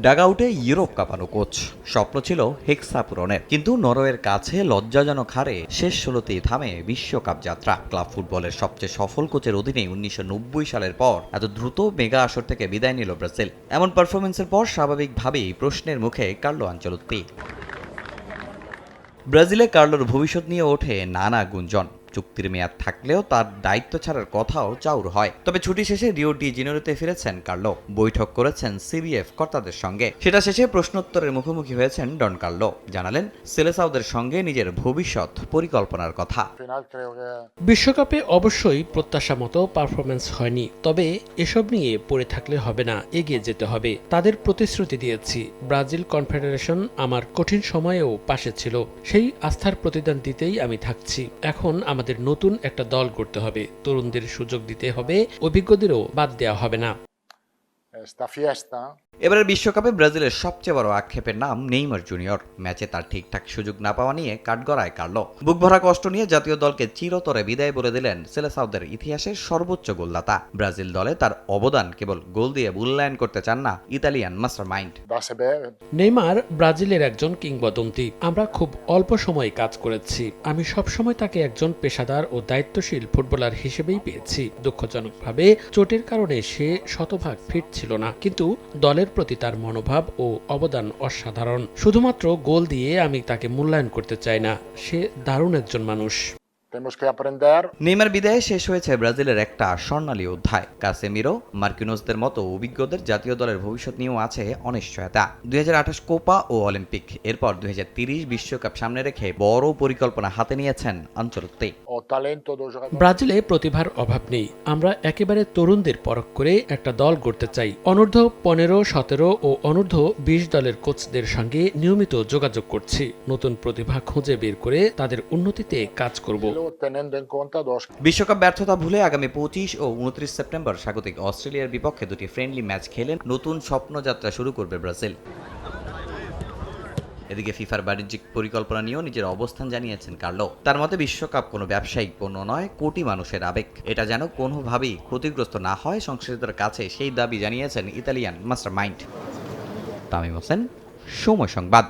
ডাগআউটে Europe কাঁপানো coach, স্বপ্ন ছিল হেক্সা পূরণের, কিন্তু নরওয়ের কাছে লজ্জাজনক হারে শেষ ১৬তেই থামে বিশ্বকাপ যাত্রা। ক্লাব ফুটবলের সবচেয়ে সফল কোচের অধীনে ১৯৯০ সালের পর এত দ্রুত মেগা আসর থেকে বিদায় নিল ব্রাজিল। এমন পারফরমেন্সের পর স্বাভাবিকভাবেই প্রশ্নের মুখে কার্লো আনচেলত্তি। ব্রাজিলে কার্লোর ভবিষ্যৎ নিয়ে ওঠে নানা গুঞ্জন। চুক্তির মেয়াদ থাকলেও তার দায়িত্ব ছাড়ার কথাও চাউর হয়। তবে ছুটি শেষে রিও ডি জেনেরোতে ফিরেছেন কার্লো, বৈঠক করেছেন সিবিএফ কর্তাদের সঙ্গে। সেটা শেষে প্রশ্নোত্তরের মুখোমুখি হয়েছেন ডন কার্লো, জানালেন সেলেসাওদের সঙ্গে নিজের ভবিষ্যৎ পরিকল্পনার কথা। বিশ্বকাপে অবশ্যই প্রত্যাশা মতো পারফরমেন্স হয়নি, তবে এসব নিয়ে পড়ে থাকলে হবে না, এগিয়ে যেতে হবে। তাদের প্রতিশ্রুতি দিয়েছি। ব্রাজিল কনফেডারেশন আমার কঠিন সময়েও পাশে ছিল, সেই আস্থার প্রতিদান দিতেই আমি থাকছি। এখন আমাদের নতুন একটা দল করতে হবে, তরুণদের সুযোগ দিতে হবে, অভিজ্ঞদেরও বাদ দেওয়া হবে না। এবারের বিশ্বকাপে ব্রাজিলের সবচেয়ে বড় আক্ষেপের নাম নেইমার জুনিয়র। ম্যাচে তার ঠিকঠাক সুযোগ না পাওয়া নিয়ে কাঠগড়ায় কার্লো। বুকভরা কষ্ট নিয়ে জাতীয় দলকে চিরতরে বিদায় বলে দিলেন সেলেসাওদের ইতিহাসের সর্বোচ্চ গোলদাতা। ব্রাজিল দলে তার অবদান কেবল গোল দিয়ে মূল্যায়ন করতে চান না ইতালিয়ান মাস্টারমাইন্ড। নেইমার ব্রাজিলের একজন কিংবদন্তি। আমরা খুব অল্প সময়ে কাজ করেছি। আমি সবসময় তাকে একজন পেশাদার ও দায়িত্বশীল ফুটবলার হিসেবেই পেয়েছি। দুঃখজনকভাবে চোটের কারণে সে শতভাগ ফিট ছিল না, কিন্তু দলের প্রতি তার মনোভাব ও অবদান অসাধারণ। শুধুমাত্র গোল দিয়ে আমি তাকে মূল্যায়ন করতে চাই না, সে দারুণ একজন মানুষ। নেইমার বিদায়ে শেষ হয়েছে ব্রাজিলের একটা স্বর্ণালী অধ্যায়। কাসেমিরো, মার্কিনোসদের মতো অভিজ্ঞদের জাতীয় দলের ভবিষ্যৎ নিয়েও আছে অনিশ্চয়তা। ২০২৮ কোপা ও অলিম্পিক, এরপর ২০৩০ বিশ্বকাপ সামনে রেখে বড় পরিকল্পনা হাতে নিয়েছেন আনচেলত্তি। ব্রাজিলে প্রতিভার অভাব নেই। আমরা একেবারে তরুণদের পরখ করে একটা দল গড়তে চাই। অনূর্ধ্ব ১৫, ১৭ ও অনূর্ধ্ব ২০ দলের কোচদের সঙ্গে নিয়মিত যোগাযোগ করছি। নতুন প্রতিভা খুঁজে বের করে তাদের উন্নতিতে কাজ করব। বিশ্বকাপ ব্যর্থতা ভুলে আগামী ২৫ ও ২৯ সেপ্টেম্বর স্বাগতিক অস্ট্রেলিয়ার বিপক্ষে দুটি ফ্রেন্ডলি ম্যাচ খেলে নতুন স্বপ্নযাত্রা শুরু করবে ব্রাজিল। এদিকে ফিফার বাণিজ্যিক পরিকল্পনা নিয়েও নিজের অবস্থান জানিয়েছেন কার্লো। তার মতে বিশ্বকাপ কোনো ব্যবসায়িক পণ্য নয়, কোটি মানুষের আবেগ। এটা যেন কোনোভাবেই ক্ষতিগ্রস্ত না হয় সংশ্লিষ্টদের কাছে, সেই দাবি জানিয়েছেন ইতালিয়ান মাস্টারমাইন্ড। তামিম হোসেন, সময় সংবাদ।